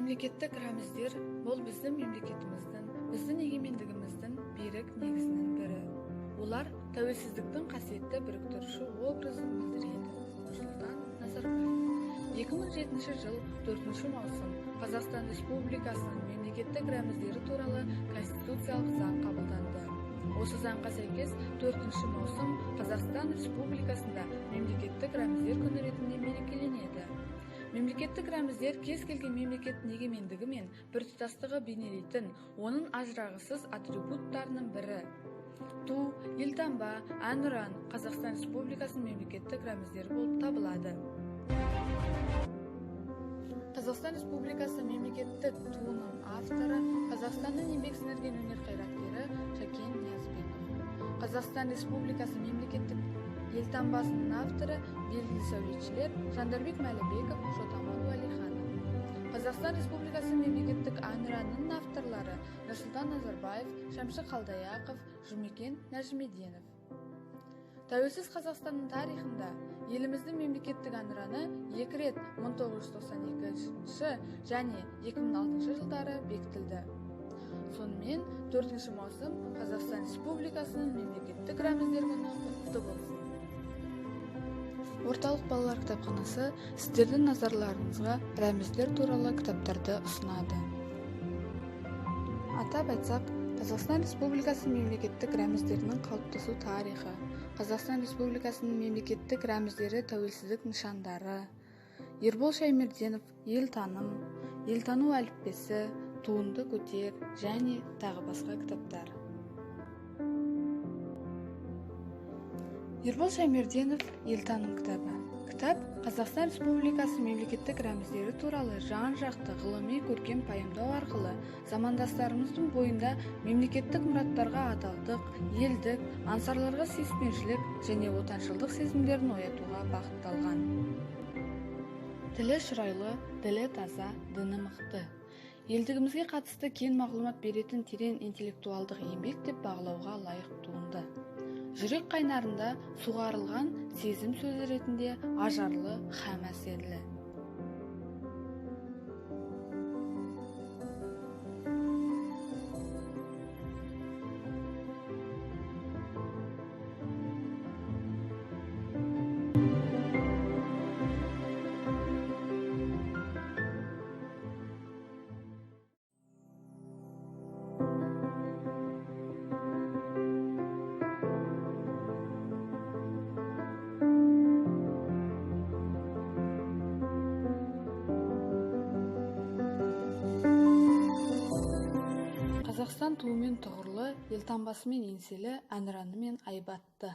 Мемлекеттік рәміздер бұл біздің мемлекетіміздің, біздің егемендігіміздің берік негізінің бірі. Олар тәуелсіздіктің қасиетті біріктіруші образын білдіреді. Нұрсұлтан Назарбаев. 2007 жыл 4 маусым Қазақстан Республикасының мемлекеттік рәміздері туралы конституциялық заң қабылданды. Осы заңға сәйкес 4 маусым Қазақстан Республикасында мемлекеттік рәміздер күні ретінде мерекеленеді. Мемлекеттік рәміздер кез келген мемлекеттің егемендігі мен біртұтастығы бейнелейтін, оның ажырағысыз атрибуттарының бірі. Ту, елтаңба, әнұран Қазақстан Республикасының мемлекеттік рәміздері болып табылады. Қазақстан Республикасы мемлекеттік туының авторы Қазақстанның еңбек сіңірген өнер қайраткері Шәкен Ниязбеков. Қазақстан Республикасы мемлекеттік елтаңбасының авторы белгілі сәулетшілер Жандарбек Мәлібеков, Шотаман Уәлиханов. Қазақстан Республикасы мемлекеттік әнұранының авторлары Нұрсұлтан Назарбаев, Шәмші Қалдаяқов, Жұмекен Нәжімеденов. Тәуелсіз Қазақстанның тарихында еліміздің мемлекеттік әнұраны 2 рет 1992 және 2006 жылдары бекітілді. Сонымен 4 маусым Қазақстан Республикасының мемлекеттік рәміздер күні құтты болсын. Орталық балалар кітапханасы сіздердің назарларыңызға рәміздер туралы кітаптарды ұсынады. Атап айтсақ, Қазақстан Республикасы мемлекеттік рәміздерінің қалыптасу тарихы, Қазақстан Республикасының мемлекеттік рәміздері тәуелсіздік нышандары, Ербол Шаймерденов, елтаным, елтану әліппесі, туынды көтер және тағы басқа кітаптар. Ербол Шаймерденов, елтаным кітабы. Кітап Қазақстан Республикасы мемлекеттік рәміздері туралы жан-жақты ғылыми көркем пайымдау арқылы замандастарымыздың бойында мемлекеттік мұраттарға адалдық, елдік, аңсарларға сүйіспеншілік және отаншылдық сезімдерін оятуға бағытталған. Тілі шырайлы, ділі таза, діні мықты. Елдігімізге қатысты кең мағлұмат беретін терең интеллектуалдық еңбек деп бағалауға лайық туынды. Жүрек қайнарында суғарылған сезім сөзі ретінде ажарлы һәм әсерлі. Қазақстан туымен тұғырлы, елтаңбасымен еңселі, әнұранымен айбатты.